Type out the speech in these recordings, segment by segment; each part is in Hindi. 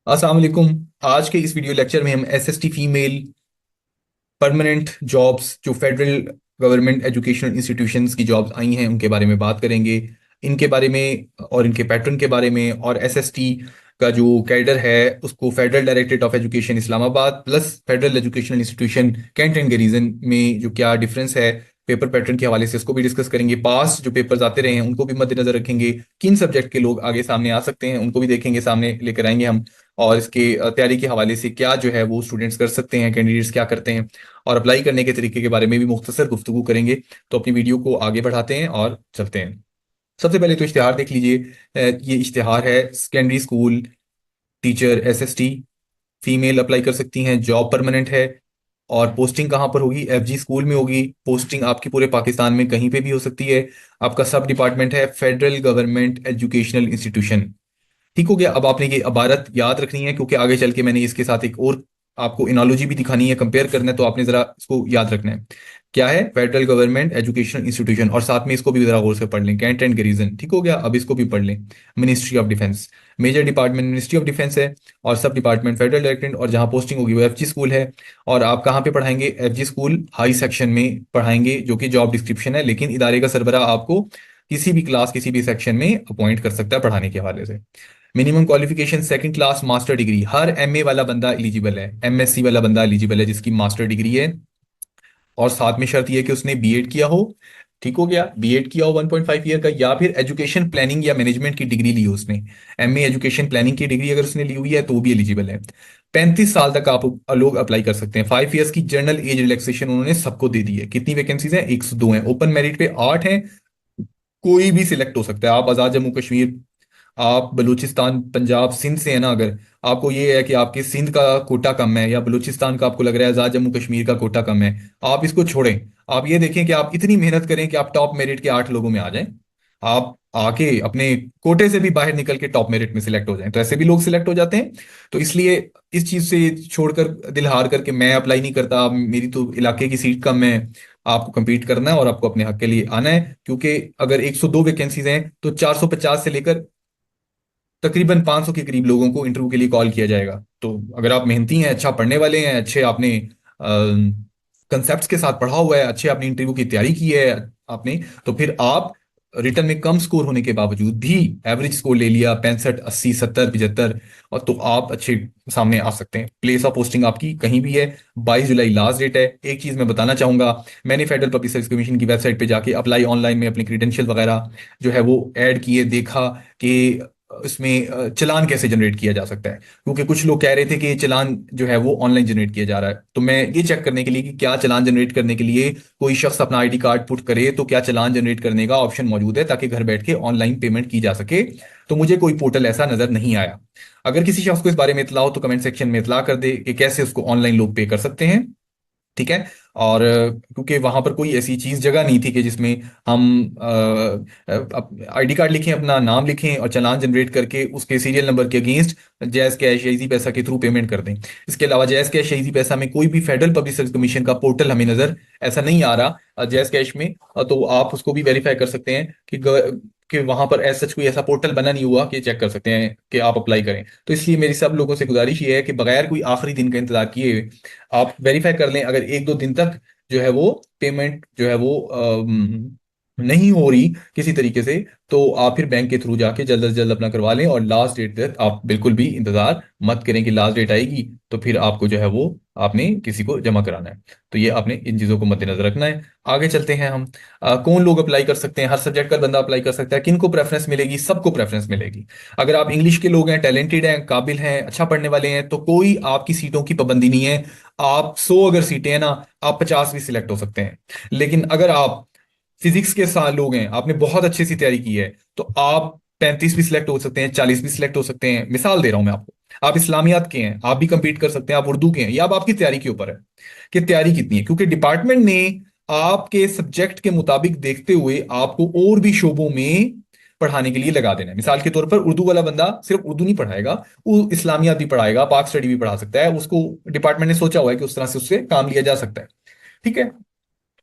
अस्सलाम वालेकुम। आज के इस वीडियो लेक्चर में हम एसएसटी फीमेल परमानेंट जॉब्स जो फेडरल गवर्नमेंट एजुकेशनल इंस्टीट्यूशंस की जॉब्स आई हैं उनके बारे में बात करेंगे। इनके बारे में और इनके पैटर्न के बारे में, और एसएसटी का जो कैडर है उसको federal directorate of education Islamabad plus federal educational institution cantt and garrison में जो क्या डिफरेंस है पेपर पैटर्न के हवाले से उसको भी डिस्कस करेंगे। पास्ट जो पेपर्स आते रहे हैं उनको भी मद्देनजर रखेंगे। किन सब्जेक्ट के लोग आगे सामने आ सकते हैं उनको भी देखेंगे, सामने लेकर आएंगे हम। और इसके तैयारी के हवाले से क्या जो है वो स्टूडेंट्स कर सकते हैं, कैंडिडेट्स क्या करते हैं, और अप्लाई करने के तरीके के बारे में भी मुख्तसर गुफ्तगू करेंगे। तो अपनी वीडियो को आगे बढ़ाते हैं और चलते हैं। सबसे पहले तो इश्तिहार देख लीजिए। ये इश्तिहार है secondary school teacher SST. Female apply कर सकती हैं, जॉब परमानेंट है। और पोस्टिंग कहाँ पर होगी? एफजी स्कूल में होगी। पोस्टिंग आपकी पूरे पाकिस्तान में कहीं पे भी हो सकती है। आपका सब डिपार्टमेंट है फेडरल गवर्नमेंट एजुकेशनल इंस्टीट्यूशन। ठीक हो गया। अब आपने ये इबारत याद रखनी है क्योंकि आगे चल के मैंने इसके साथ एक और आपको इनोलॉजी भी दिखानी है, कंपेयर करना है, तो आपने जरा इसको याद रखना है। क्या है? Federal government education institution. और साथ में इसको भी जरा गौर से पढ़ लें, कैंट एंड गैरीजन। ठीक हो गया। अब इसको भी पढ़ लें। Ministry of defence, major department ministry of defence है। और सब डिपार्टमेंट फेडरल डायरेक्टरेट, और जहां पोस्टिंग होगी वो एफजी स्कूल है। और आप कहाँ पे पढ़ाएंगे? एफजी स्कूल हाई सेक्शन में पढ़ाएंगे, जो कि जॉब डिस्क्रिप्शन है, लेकिन इदारे का सरबराह आपको किसी भी क्लास किसी भी सेक्शन में अपॉइंट कर सकता है पढ़ाने के हवाले से। Minimum qualification second class master degree. हर एमए वाला बंदा एलिजिबल है, एमएससी वाला बंदा एलिजिबल है जिसकी मास्टर डिग्री है। और साथ में शर्त यह है कि उसने बीएड किया हो। ठीक हो गया। बीएड किया हो 1.5 ईयर का, या फिर एजुकेशन प्लानिंग या मैनेजमेंट की डिग्री ली हो उसने। एमए एजुकेशन प्लानिंग की डिग्री अगर उसने ली हुई है तो वो भी एलिजिबल है। 35 साल तक आप लोग अप्लाई कर सकते हैं। 5 ईयर्स की जनरल एज रिलैक्सेशन उन्होंने सबको दे दी है। कितनी वैकेंसीज हैं? 102 हैं। ओपन मेरिट पे 8 हैं। कोई भी सिलेक्ट हो सकता है। आप आजाद जम्मू कश्मीर, आप बलूचिस्तान पंजाब सिंध से है ना, अगर आपको ये है कि आपके सिंध का कोटा कम है, या बलूचिस्तान का आपको लग रहा है आजाद जम्मू कश्मीर का कोटा कम है, आप इसको छोड़ें। आप ये देखें कि आप इतनी मेहनत करें कि आप टॉप मेरिट के 8 लोगों में आ जाएं। आप आके अपने कोटे से भी बाहर निकल के टॉप मेरिट में सिलेक्ट हो जाएं, तो ऐसे भी लोग सिलेक्ट हो जाते हैं। तो इसलिए इस चीज से छोड़कर दिल हार करके मैं अप्लाई नहीं करता, मेरी तो इलाके की सीट कम है। आपको compete करना है और आपको अपने हक के लिए आना है, क्योंकि अगर 102 वैकेंसीज हैं तो 450 से लेकर तकरीबन 500 के करीब लोगों को इंटरव्यू के लिए कॉल किया जाएगा। तो अगर आप मेहनती हैं, अच्छा पढ़ने वाले हैं, अच्छे आपने कंसेप्ट के साथ पढ़ा हुआ है, अच्छे आपने इंटरव्यू की तैयारी की है आपने, तो फिर आप रिटर्न में कम स्कोर होने के बावजूद भी एवरेज स्कोर ले लिया 65, 80, 70, 75, और तो आप अच्छे सामने आ सकते हैं। प्लेस ऑफ पोस्टिंग आपकी कहीं भी है। 22 जुलाई लास्ट डेट है। एक चीज मैं बताना चाहूंगा, मैंने फेडरल पब्लिक सर्विस कमीशन की वेबसाइट पे जाके अप्लाई ऑनलाइन में अपने क्रीडेंशियल वगैरह जो है वो ऐड किए, देखा कि इसमें चालान कैसे जनरेट किया जा सकता है, क्योंकि कुछ लोग कह रहे थे कि ये चालान जो है वो ऑनलाइन जनरेट किया जा रहा है। तो मैं ये चेक करने के लिए कि क्या चालान जनरेट करने के लिए कोई शख्स अपना आईडी कार्ड पुट करे तो क्या चालान जनरेट करने का ऑप्शन मौजूद है, ताकि घर बैठ के ऑनलाइन पेमेंट की जा सके। तो मुझे कोई पोर्टल ऐसा नजर नहीं आया। अगर किसी शख्स को इस बारे में इतला हो तो कमेंट सेक्शन में इतला कर दे कि कैसे उसको ऑनलाइन लोग पे कर सकते हैं। ठीक है। और क्योंकि वहां पर कोई ऐसी चीज जगह नहीं थी कि जिसमें हम आईडी कार्ड लिखें, अपना नाम लिखें और चालान जनरेट करके उसके सीरियल नंबर के अगेंस्ट जैज कैश या इजी पैसा के थ्रू पेमेंट कर दें। इसके अलावा जैज कैश या इजी पैसा में कोई भी फेडरल पब्लिक सर्विस कमीशन का पोर्टल हमें नजर ऐसा नहीं आ रहा जैज कैश में। तो आप उसको भी वेरीफाई कर सकते हैं कि वहां पर ऐसा कोई ऐसा पोर्टल बना नहीं हुआ कि चेक कर सकते हैं कि आप अप्लाई करें। तो इसलिए मेरी सब लोगों से गुजारिश ये है कि बगैर कोई आखिरी दिन का इंतजार किए आप वेरीफाई कर लें। अगर 1-2 दिन तक जो है वो पेमेंट जो है वो नहीं हो रही किसी तरीके से, तो आप फिर बैंक के थ्रू जाके जल्द से जल्द अपना करवा लें। और लास्ट डेट तक आप बिल्कुल भी इंतजार मत करें कि लास्ट डेट आएगी तो फिर आपको जो है वो आपने किसी को जमा कराना है। तो ये आपने इन चीज़ों को मद्देनजर रखना है। आगे चलते हैं हम। कौन लोग अप्लाई कर सकते हैं? हर सब्जेक्ट का बंदा अप्लाई कर सकता है। किन को प्रेफरेंस मिलेगी? सबको प्रेफरेंस मिलेगी। अगर आप इंग्लिश के लोग हैं, टैलेंटेड हैं, काबिल हैं, अच्छा पढ़ने वाले हैं, तो कोई आपकी सीटों की पाबंदी नहीं है। आप 100 अगर सीटें हैं ना, आप 50 भी सिलेक्ट हो सकते हैं। लेकिन अगर आप फिजिक्स के साथ लोग हैं, आपने बहुत अच्छी सी तैयारी की है, तो आप 35 भी सिलेक्ट हो सकते हैं, 40 भी सिलेक्ट हो सकते हैं। मिसाल दे रहा हूं मैं आपको। आप इस्लामियात के हैं, आप भी compete कर सकते हैं। आप उर्दू के हैं, या अब आपकी तैयारी के ऊपर है कि तैयारी कितनी है, क्योंकि डिपार्टमेंट ने आपके सब्जेक्ट के मुताबिक देखते हुए आपको और भी शोबों में पढ़ाने के लिए लगा देना है। मिसाल के तौर पर उर्दू वाला बंदा सिर्फ उर्दू नहीं पढ़ाएगा, वो इस्लामियात भी पढ़ाएगा, पाक स्टडी भी पढ़ा सकता है। उसको डिपार्टमेंट ने सोचा हुआ है कि उस तरह से उससे काम लिया जा सकता है। ठीक है।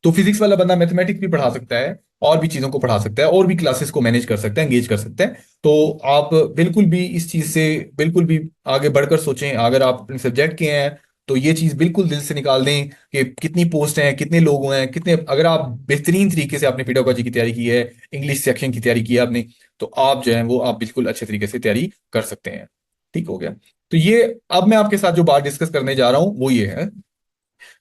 तो फिजिक्स वाला बंदा मैथमेटिक्स भी पढ़ा सकता है, और भी चीजों को पढ़ा सकता है, और भी क्लासेस को मैनेज कर सकता है, एंगेज कर सकता है। तो आप बिल्कुल भी इस चीज से बिल्कुल भी आगे बढ़कर सोचें। अगर आप अपने सब्जेक्ट के हैं तो ये चीज बिल्कुल दिल से निकाल दें कि कितनी पोस्ट हैं, कितने लोग हैं, कितने, अगर आप बेहतरीन तरीके से आपने पेडागोजी की तैयारी की है, इंग्लिश सेक्शन की तैयारी की है आपने, तो आप जो है वो आप बिल्कुल अच्छे तरीके से तैयारी कर सकते हैं। ठीक हो गया। तो ये, अब मैं आपके साथ जो बात डिस्कस करने जा रहा हूं वो ये है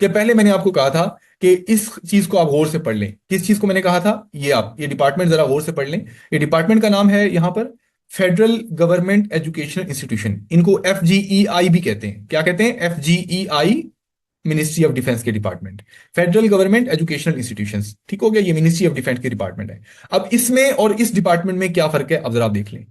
कि पहले मैंने आपको कहा था कि इस चीज को आप गौर से पढ़ लें। किस चीज को मैंने कहा था? ये आप ये डिपार्टमेंट जरा गौर से पढ़ लें। ये डिपार्टमेंट का नाम है यहां पर फेडरल गवर्नमेंट एजुकेशनल इंस्टीट्यूशन। इनको FGEI भी कहते हैं। क्या कहते हैं? FGEI, मिनिस्ट्री ऑफ डिफेंस के department, federal government educational institutions. ठीक हो गया, ये मिनिस्ट्री ऑफ डिफेंस के डिपार्टमेंट है। अब इसमें और इस डिपार्टमेंट में क्या फर्क है, अब जरा आप देख लें।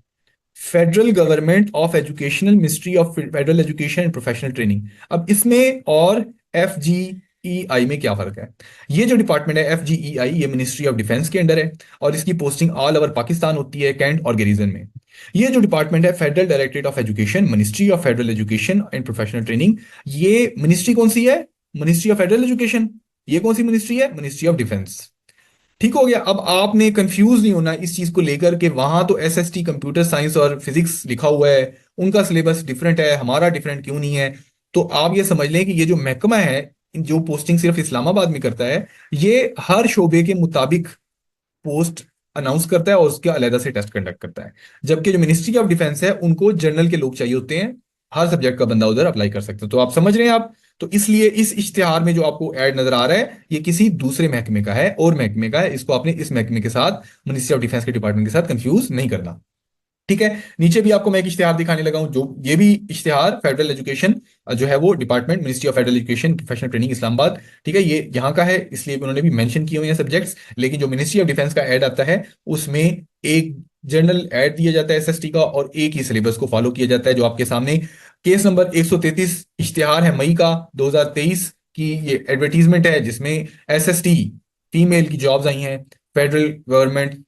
Federal government of educational, ministry of federal education and professional training. अब इसमें और FGEI में क्या फर्क है? ये जो डिपार्टमेंट है FGEI, ये मिनिस्ट्री ऑफ डिफेंस के अंडर है, और इसकी पोस्टिंग ऑल ओवर पाकिस्तान होती है, कैंट और गैरिजन में। ये जो डिपार्टमेंट है federal directorate of education, ministry of federal education and professional training, ये मिनिस्ट्री कौन सी है? Ministry of federal education. ये कौन सी मिनिस्ट्री है? Ministry of defence. ठीक हो गया। अब आपने कंफ्यूज नहीं होना इस चीज को लेकर के वहां तो SST कंप्यूटर साइंस और फिजिक्स लिखा हुआ है, उनका सिलेबस डिफरेंट है, हमारा डिफरेंट क्यों नहीं है? तो आप ये समझ लें कि ये जो महकमा है, जो पोस्टिंग सिर्फ इस्लामाबाद में करता है, ये हर शोबे के मुताबिक पोस्ट अनाउंस करता है और उसके अलहदा से टेस्ट कंडक्ट करता है। जबकि जो मिनिस्ट्री ऑफ डिफेंस है, उनको जनरल के लोग चाहिए होते हैं, हर सब्जेक्ट का बंदा उधर अप्लाई कर सकते हो। तो आप समझ रहे हैं आप? तो इसलिए इस इश्तिहार में जो आपको ऐड नजर आ रहा है, ये किसी दूसरे महकमे का है, और महकमे का है। इसको आपने इस महकमे के साथ, मिनिस्ट्री ऑफ डिफेंस के डिपार्टमेंट के साथ कंफ्यूज नहीं करना। ठीक है। नीचे भी आपको मैं एक इश्तिहार दिखाने लगा हूं, जो ये भी इश्तिहार फेडरल एजुकेशन जो है वो department, ministry of federal education professional training, Islamabad. ठीक है, ये यहाँ का है, इसलिए उन्होंने भी मेंशन किए हुए हैं सब्जेक्ट्स। लेकिन जो मिनिस्ट्री ऑफ डिफेंस का ऐड आता है, उसमें एक जनरल ऐड दिया जाता है SST का, और एक ही सिलेबस को फॉलो किया जाता है, जो आपके सामने केस नंबर 133 इश्तिहार है, मई का 2023 की ये एडवर्टीजमेंट है, जिसमें SST फीमेल की जॉब्स आई हैं, फेडरल गवर्नमेंट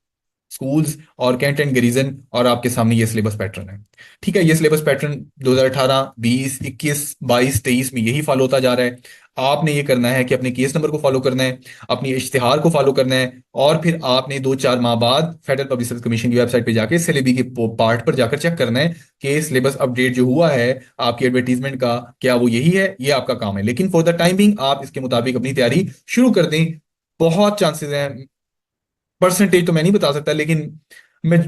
स्कूल्स और कैंट एंड गरीजन, और आपके सामने ये सिलेबस पैटर्न है। ठीक है, ये सिलेबस पैटर्न 2018, 20, 21, 22, 23 में यही फॉलो होता जा रहा है। आपने ये करना है कि अपने केस नंबर को फॉलो करना है, अपनी इश्तिहार को फॉलो करना है, और फिर आपने 2-4 माह बाद फेडरल पब्लिक सर्विस कमीशन की वेबसाइट पे जाके सिलेबी के पार्ट पर जाकर चेक करना है कि सिलेबस अपडेट जो हुआ है आपकी एडवर्टीजमेंट का, क्या वो यही है? ये आपका काम है। लेकिन फॉर द टाइम बिंग आप इसके मुताबिक अपनी तैयारी शुरू कर दें। बहुत चांसेस हैं, परसेंटेज तो मैं नहीं बता सकता, लेकिन मैं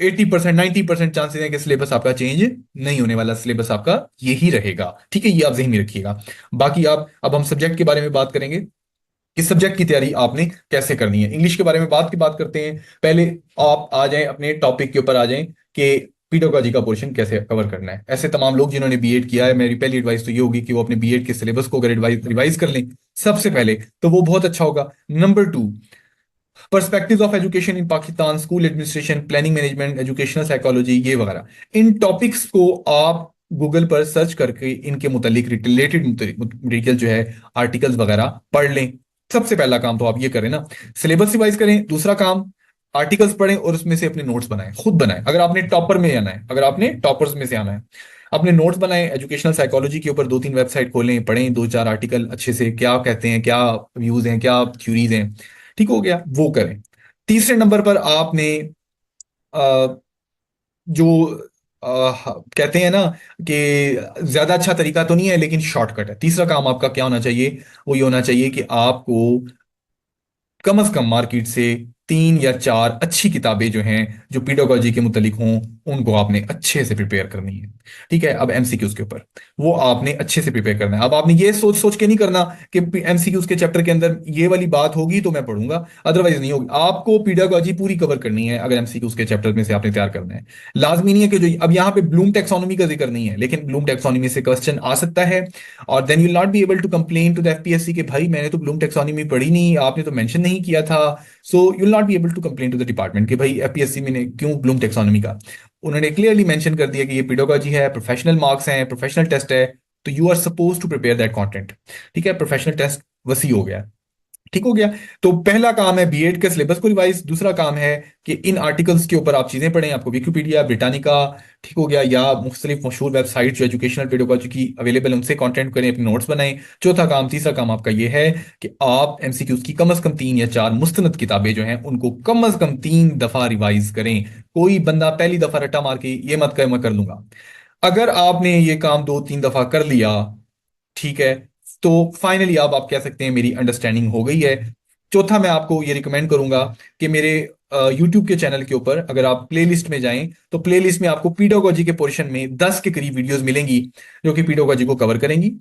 80%, 90% चांसेस है कि सिलेबस आपका चेंज नहीं होने वाला, सिलेबस आपका यही रहेगा। ठीक है, ये आप ज़हन में रखिएगा। बाकी आप, अब हम सब्जेक्ट के बारे में बात करेंगे कि सब्जेक्ट की तैयारी आपने कैसे करनी है। इंग्लिश के बारे में बात करते हैं। पहले आप आ जाएं, अपने टॉपिक के ऊपर आ जाएं कि पीडागोजी का पोर्शन कैसे कवर करना है। ऐसे तमाम लोग जिन्होंने बीएड किया है, मेरी पहली एडवाइस तो ये होगी कि वो अपने बीएड के सिलेबस को अगर रिवाइज कर लें सबसे पहले, तो वो बहुत अच्छा होगा। Number 2, perspectives of education in Pakistan, school administration, planning management, educational psychology, ये वगैरह, इन टॉपिक्स को आप गूगल पर सर्च करके इनके मुतालिक रिलेटेड मटेरियल जो है, आर्टिकल्स वगैरह पढ़ लें। सबसे पहला काम तो आप ये करें ना, सिलेबस रिवाइज करें। दूसरा काम, आर्टिकल्स पढ़ें और उसमें से अपने नोट्स बनाएं, खुद बनाएं। अगर आपने टॉपर में आना है, अगर आपने टॉपर्स में से आना है, अपने नोट्स बनाएं। एजुकेशनल साइकोलॉजी के ऊपर 2-3 वेबसाइट खोलें, पढ़ें 2-4 आर्टिकल अच्छे से, क्या कहते हैं, क्या व्यूज हैं, क्या थ्योरीज हैं। ठीक हो गया, वो करें। तीसरे नंबर पर आपने अ, जो कहते हैं ना कि ज्यादा अच्छा तरीका तो नहीं है लेकिन शॉर्टकट है, तीसरा काम आपका क्या होना चाहिए? वो ये होना चाहिए कि आपको कम से कम मार्केट से 3 या 4 अच्छी किताबें जो हैं, जो पीडागोजी के मुतालिक हों, उनको आपने अच्छे से प्रिपेयर करनी है। ठीक है, अब MCQs के ऊपर वो आपने अच्छे से प्रिपेयर करना है। अब आपने ये सोच सोच के नहीं करना कि MCQs के चैप्टर के अंदर ये वाली बात होगी तो मैं पढ़ूंगा, अदरवाइज नहीं होगी। आपको पीडागोजी पूरी कवर करनी है अगर MCQs के चैप्टर में से आपने तैयार करना है। लाजमी नहीं है कि जो अब यहाँ पे ब्लूम टेक्सोनॉमी का जिक्र नहीं है, लेकिन ब्लूम टेक्सोनॉमी से क्वेश्चन आ सकता है, और then you will not be able to complain to the FPSC कि भाई मैंने तो ब्लूम टेक्सोनॉमी पढ़ी नहीं, आपने तो मेंशन नहीं किया था। So you will not be able to complain to the department कि भाई FPSC में क्यों ब्लूम टेक्सोनॉमी का। उन्होंने क्लियरली मेंशन कर दिया कि ये पीडागोजी है, प्रोफेशनल मार्क्स हैं, प्रोफेशनल टेस्ट है, तो you are suppose to prepare that content. ठीक है, प्रोफेशनल टेस्ट वसी हो गया। ठीक हो गया। तो पहला काम है बीएड के सिलेबस को रिवाइज, दूसरा काम है कि इन आर्टिकल्स के ऊपर आप चीजें पढ़ें, आपको विकिपीडिया, ब्रिटानिका, ठीक हो गया, या मुख्तलिफ मशहूर वेबसाइट जो एजुकेशनल पेडागोजी की अवेलेबल है उनसे कंटेंट करें, अपने नोट्स बनाएं। चौथा काम, तीसरा काम आपका ये है कि आप एमसीक्यूज की कम से कम 3 या 4 मुस्तनद किताबें जो हैं उनको कम से कम 3 दफा रिवाइज करें। कोई बंदा पहली दफा रट्टा मार के ये मत कर मैं कर लूंगा। अगर आपने ये काम 2-3 दफा कर लिया, ठीक है, तो फाइनली आप कह सकते हैं मेरी अंडरस्टैंडिंग हो गई है। चौथा, मैं आपको ये रिकमेंड करूंगा कि मेरे यूट्यूब के चैनल के ऊपर अगर आप प्लेलिस्ट में जाएं तो प्लेलिस्ट में आपको पीडागोजी के पोर्शन में 10 के करीब वीडियोस मिलेंगी जो कि पीडागोजी को कवर करेंगी,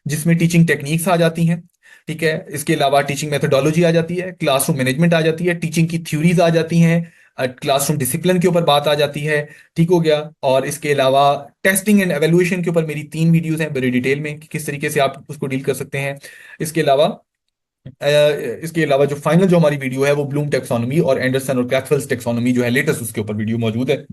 जिसमें टीचिंग टेक्निक्स आ जाती हैं। ठीक है, इसके अलावा टीचिंग मेथोडोलॉजी आ जाती है, क्लासरूम मैनेजमेंट आ जाती है, टीचिंग की थ्योरीज आ जाती हैं, क्लासरूम डिसिप्लिन के ऊपर बात आ जाती है। ठीक हो गया। और इसके अलावा टेस्टिंग एंड एवेल्युएशन के ऊपर मेरी 3 वीडियोस हैं बड़ी डिटेल में कि किस तरीके से आप उसको डील कर सकते हैं। इसके अलावा जो फाइनल जो हमारी वीडियो है वो ब्लूम टेक्सोनोमी और एंडरसन और क्रैथवेल्स टेक्सोनोमी जो है लेटेस्ट, उसके ऊपर वीडियो मौजूद है।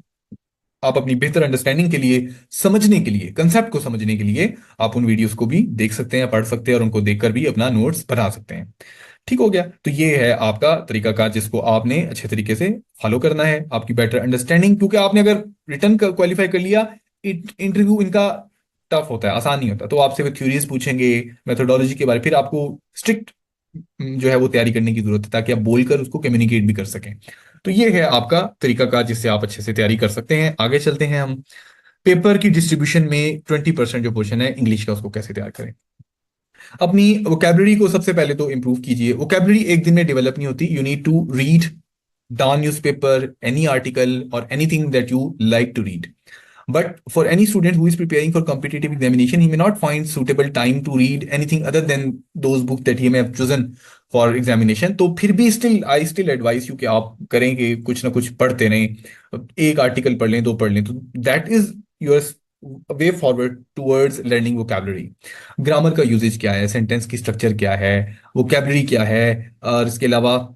आप अपनी बेहतर अंडरस्टैंडिंग के लिए, समझने के लिए, कंसेप्ट को समझने के लिए आप उन वीडियोस को भी देख सकते हैं, पढ़ सकते हैं और उनको देखकर भी अपना नोट्स बना सकते हैं। ठीक हो गया। तो ये है आपका तरीकाकार जिसको आपने अच्छे तरीके से फॉलो करना है, आपकी बेटर अंडरस्टैंडिंग, क्योंकि आपने अगर रिटर्न का क्वालिफाई कर लिया, इंटरव्यू इनका टफ होता है, आसान नहीं होता, तो आपसे वो थ्योरीज पूछेंगे, मेथोडोलॉजी के बारे, फिर आपको स्ट्रिक्ट जो है वो तैयारी करने की जरूरत है ताकि आप बोलकर उसको कम्युनिकेट भी कर सकें। तो ये है आपका तरीकाकार जिससे आप अच्छे से तैयारी कर सकते हैं। आगे चलते हैं हम, पेपर की डिस्ट्रीब्यूशन में 20% जो पोर्शन है इंग्लिश का, उसको कैसे तैयार करें। अपनी वोकैबुलरी को सबसे पहले तो इंप्रूव कीजिए। वोकैबुलरी एक दिन में डेवलप नहीं होती। You need to read the newspaper, any article और anything that you like to read. But for any student who is preparing for competitive examination, he may not find suitable time to read anything other than those books that he may have chosen for examination. तो फिर भी I still advise you कि आप करें कि कुछ ना कुछ पढ़ते रहें, एक आर्टिकल पढ़ लें, 2 पढ़ लें, तो that is your way forward towards learning vocabulary. Grammar का यूजेज क्या है, सेंटेंस की स्ट्रक्चर क्या है, वोकैबुलरी क्या है, और इसके अलावा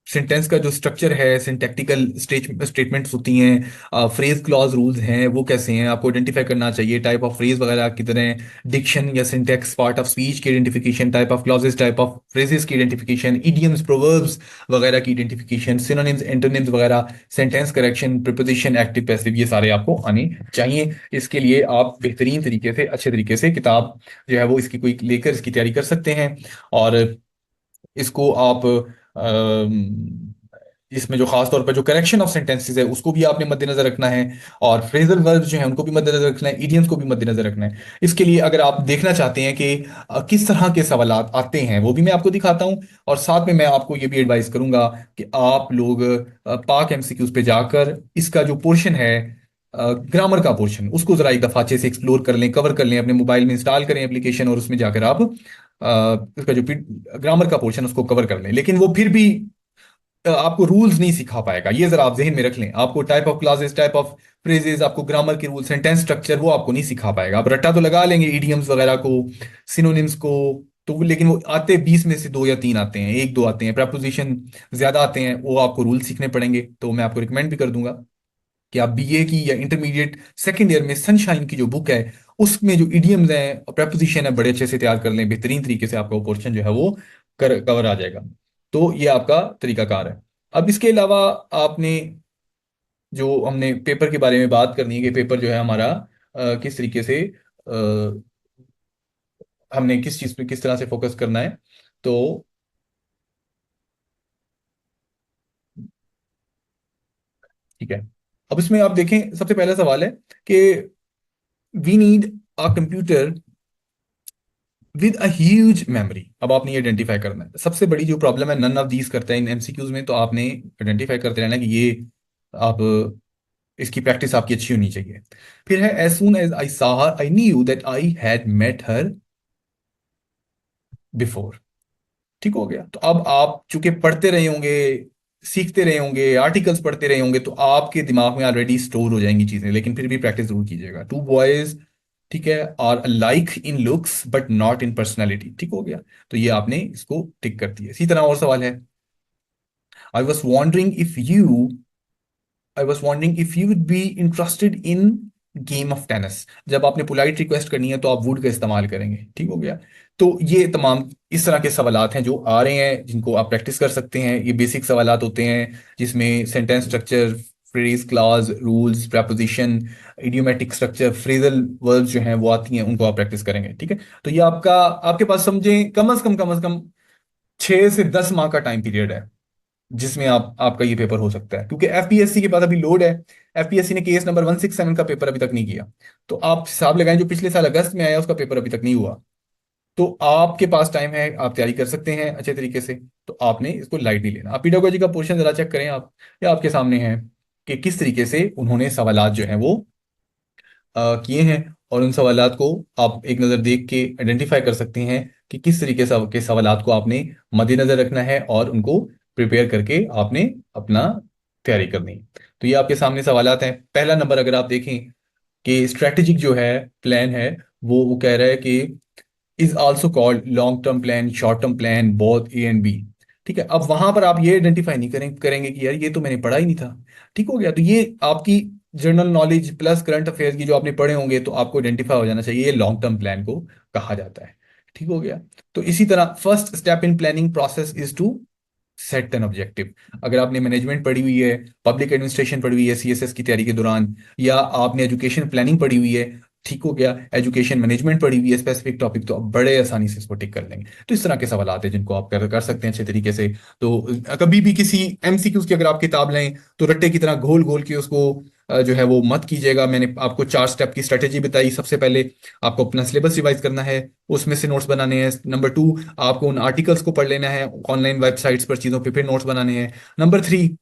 सेंटेंस का जो स्ट्रक्चर है, सिंटैक्टिकल स्टेटमेंट्स होती हैं, फ्रेज क्लॉज रूल्स हैं, वो कैसे हैं आपको आइडेंटिफाई करना चाहिए, टाइप ऑफ फ्रेज वगैरह कितने हैं, डिक्शन या सिंटैक्स, पार्ट ऑफ स्पीच की identification, type of clauses, type of phrases की आइडेंटिफिकेशन, इडियम्स, प्रोवर्ब्स वगैरह की आइडेंटिफिकेशन, सिनोनिम्स, एंटोनिम्स वगैरह, sentence correction, preposition, active passive, ये सारे आपको आने चाहिए। इसके लिए आप बेहतरीन तरीके से, अच्छे तरीके से किताब जो है वो इसकी कोई लेकर इसकी तैयारी कर सकते हैं। और इसको आप इसमें जो खास तौर पर जो करेक्शन ऑफ सेंटेंसेस है उसको भी आपने मद्देनजर रखना है, और फ्रेजल वर्ब जो है उनको भी मद्देनजर रखना है, इडियम्स को भी मद्देनजर रखना है। इसके लिए अगर आप देखना चाहते हैं कि किस तरह के सवाल आते हैं वो भी मैं आपको दिखाता हूं, और साथ में मैं आपको ये भी एडवाइस करूंगा कि आप लोग पाक एमसीक्यूज पे जाकर इसका जो पोर्शन है, ग्रामर का पोर्शन, उसको जरा एक दफा अच्छे से एक्सप्लोर कर लें, कवर कर लें, अपने मोबाइल में इंस्टॉल करें एप्लीकेशन, और उसमें जाकर आप इसका जो ग्रामर का पोर्शन उसको कवर कर लें। लेकिन वो फिर भी आपको रूल्स नहीं सिखा पाएगा, ये जरा आप जहन में रख लें। आपको type of classes, type of phrases, आपको ग्रामर के रूल, सेंटेंस स्ट्रक्चर वो आपको नहीं सिखा पाएगा। आप रट्टा तो लगा लेंगे इडियम्स वगैरह को, सिनोनिम्स को, तो लेकिन वो आते 20 में से 2 या 3 आते हैं, 1-2 आते हैं, प्रपोजिशन ज्यादा आते हैं, वो आपको रूल सीखने पड़ेंगे। तो मैं आपको रिकमेंड भी कर दूंगा कि आप बीए की या इंटरमीडिएट सेकंड ईयर में सनशाइन की जो बुक है उसमें जो इडियम्स हैं, प्रपोजिशन है, बड़े अच्छे से तैयार कर लें, बेहतरीन तरीके से आपका वो पोर्शन जो है वो कवर आ जाएगा। तो ये आपका तरीकाकार है। अब इसके अलावा आपने जो हमने पेपर के बारे में बात करनी है कि पेपर जो है हमारा किस तरीके से हमने किस चीज पे किस तरह से फोकस करना है। तो ठीक है, अब इसमें आप देखें, सबसे पहला सवाल है कि we need a computer with a huge memory. अब आपने ये आइडेंटिफाई करना है, सबसे बड़ी जो प्रॉब्लम है, नन ऑफ दीज करता है इन एमसीक्यूज में, तो आपने आइडेंटिफाई करते रहना कि ये आप इसकी प्रैक्टिस आपकी अच्छी होनी चाहिए। फिर है, as soon as I saw her I knew that I had met her before. ठीक हो गया। तो अब आप चूंकि पढ़ते रहे होंगे, सीखते रहे होंगे, आर्टिकल्स पढ़ते रहे होंगे, तो आपके दिमाग में ऑलरेडी स्टोर हो जाएंगी चीजें, लेकिन फिर भी प्रैक्टिस जरूर कीजिएगा। टू बॉयज, ठीक है, are like in looks but not in personality. ठीक हो गया। तो ये आपने इसको टिक कर दिया। इसी तरह और सवाल है, I was wondering if you I was wondering if you would be interested in game of tennis, जब आपने पोलाइट रिक्वेस्ट करनी है तो आप वुड का इस्तेमाल करेंगे। ठीक हो गया। तो ये तमाम इस तरह के सवालात हैं जो आ रहे हैं, जिनको आप प्रैक्टिस कर सकते हैं। ये बेसिक सवालात होते हैं जिसमें sentence structure, phrase, clause, rules, preposition, idiomatic structure, phrasal verbs जो हैं वो आती हैं, उनको आप प्रैक्टिस करेंगे। ठीक है। तो ये आपका, आपके पास समझें कम से कम 6 से 10 माह का टाइम पीरियड है जिसमें आपका ये पेपर हो सकता है, क्योंकि एफपीएससी के पास अभी लोड है। एफपीएससी ने केस नंबर 167 का पेपर अभी तक नहीं किया। तो आप हिसाब लगाएं, जो पिछले साल अगस्त में आया उसका पेपर अभी तक नहीं हुआ। तो आपके पास टाइम है, आप तैयारी कर सकते हैं अच्छे तरीके से। तो आपने इसको लाइट नहीं लेना। आप पीडागोजी का पोर्शन जरा चेक करें आप, या आपके सामने है कि किस तरीके से उन्होंने सवालात जो हैं वो किए हैं, और उन सवालात को आप एक नज़र देख के आइडेंटिफाई कर सकते हैं कि किस तरीके से के सवालात को आपने मद्देनजर रखना है और उनको प्रिपेयर करके आपने अपना तैयारी करनी है। तो ये आपके सामने सवालात हैं। पहला नंबर अगर आप देखें कि स्ट्रैटेजिक जो है प्लान है, वो कह रहा है कि is also called long term plan, short term plan, both A and B. ठीक है। अब वहां पर आप ये आइडेंटिफाई नहीं करेंगे कि यार ये तो मैंने पढ़ा ही नहीं था। ठीक हो गया। तो ये आपकी general knowledge plus current affairs की जो आपने पढ़े होंगे, तो आपको आइडेंटिफाई हो जाना चाहिए ये लॉन्ग टर्म प्लान को कहा जाता है। ठीक हो गया। तो इसी तरह first step in planning process is to set an objective. अगर आपने मैनेजमेंट पढ़ी हुई है, पब्लिक एडमिनिस्ट्रेशन पढ़ी हुई है सीएसएस की तैयारी के दौरान, या आपने एजुकेशन प्लानिंग पढ़ी हुई है, ठीक हो गया, एजुकेशन मैनेजमेंट पढ़ी हुई है स्पेसिफिक टॉपिक, तो आप बड़े आसानी से इसको टिक कर लेंगे। तो इस तरह के सवाल आते हैं जिनको आप कर सकते हैं अच्छे तरीके से। तो कभी भी किसी एमसीक्यूज की अगर आप किताब लें तो रट्टे की तरह घोल घोल के उसको जो है वो मत कीजिएगा। मैंने आपको 4 स्टेप की स्ट्रेटेजी बताई। सबसे पहले आपको अपना सिलेबस रिवाइज करना है, उसमें से नोट्स बनाने हैं। नंबर 2, आपको उन आर्टिकल्स को पढ़ लेना है, ऑनलाइन वेबसाइट्स पर चीज़ों पे फिर नोट्स बनाने हैं। नंबर 3,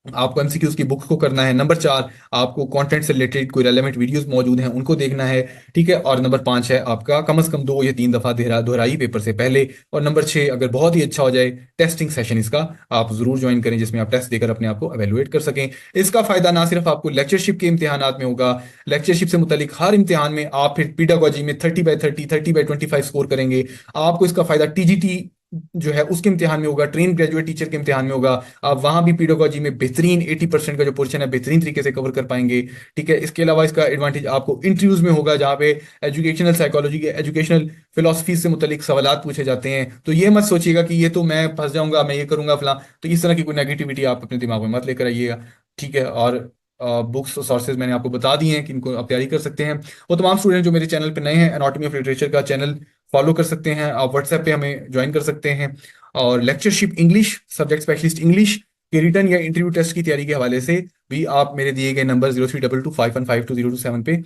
आपको एमसीक्यूज की बुक्स को करना है। नंबर 4, आपको कंटेंट से रिलेटेड कोई रेलेवेंट वीडियोस मौजूद हैं उनको देखना है। ठीक है। और नंबर 5 है आपका कम से कम 2 या 3 दफा दोहराई पेपर से पहले। और नंबर 6, अगर बहुत ही अच्छा हो जाए, टेस्टिंग सेशन इसका आप जरूर ज्वाइन करें, जिसमें आप टेस्ट देकर अपने आप को एवेलुएट कर सकें। इसका फायदा ना सिर्फ आपको लेक्चरशिप के इम्तिहानात में होगा, लेक्चरशिप से मुतालिक हर इम्तिहान में आप फिर पीडागोजी में 30/30, 30/25 स्कोर करेंगे। आपको इसका फायदा टीजीटी जो है उसके इम्तिहान में होगा, ट्रेन ग्रेजुएट टीचर के इम्तिहान में होगा। आप वहां भी पीडागोजी में बेहतरीन 80% का जो पोर्शन है बेहतरीन तरीके से कवर कर पाएंगे। ठीक है। इसके अलावा इसका एडवांटेज आपको इंटरव्यूज में होगा, जहाँ पे एजुकेशनल साइकोलॉजी के, एजुकेशनल फिलोसफी से मुतलिक सवालात पूछे जाते हैं। तो ये मत सोचिएगा कि ये तो मैं फंस जाऊंगा, मैं ये करूंगा फला, तो इस तरह की कोई नेगेटिविटी आप अपने दिमाग में मत लेकर आइएगा। ठीक है। और बुक्स और सोर्सेज मैंने आपको बता दिए हैं कि इनको आप तैयारी कर सकते हैं। वो तमाम स्टूडेंट जो मेरे चैनल पे नए हैं, एनाटॉमी ऑफ लिटरेचर का चैनल फॉलो कर सकते हैं, आप व्हाट्सएप पे हमें ज्वाइन कर सकते हैं। और lectureship English, subject specialist English के रिटर्न या इंटरव्यू टेस्ट की तैयारी के हवाले से भी आप मेरे दिए गए नंबर 032251522027 पे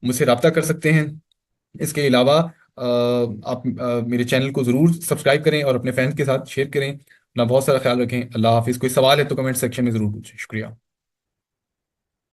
मुझसे रब्ता कर सकते हैं। इसके अलावा आप मेरे चैनल को ज़रूर सब्सक्राइब करें और अपने फ्रेंड्स के साथ शेयर करें। अपना बहुत सारा ख्याल रखें। अल्लाह हाफिज़। कोई सवाल है तो कमेंट सेक्शन में ज़रूर पूछें। शुक्रिया।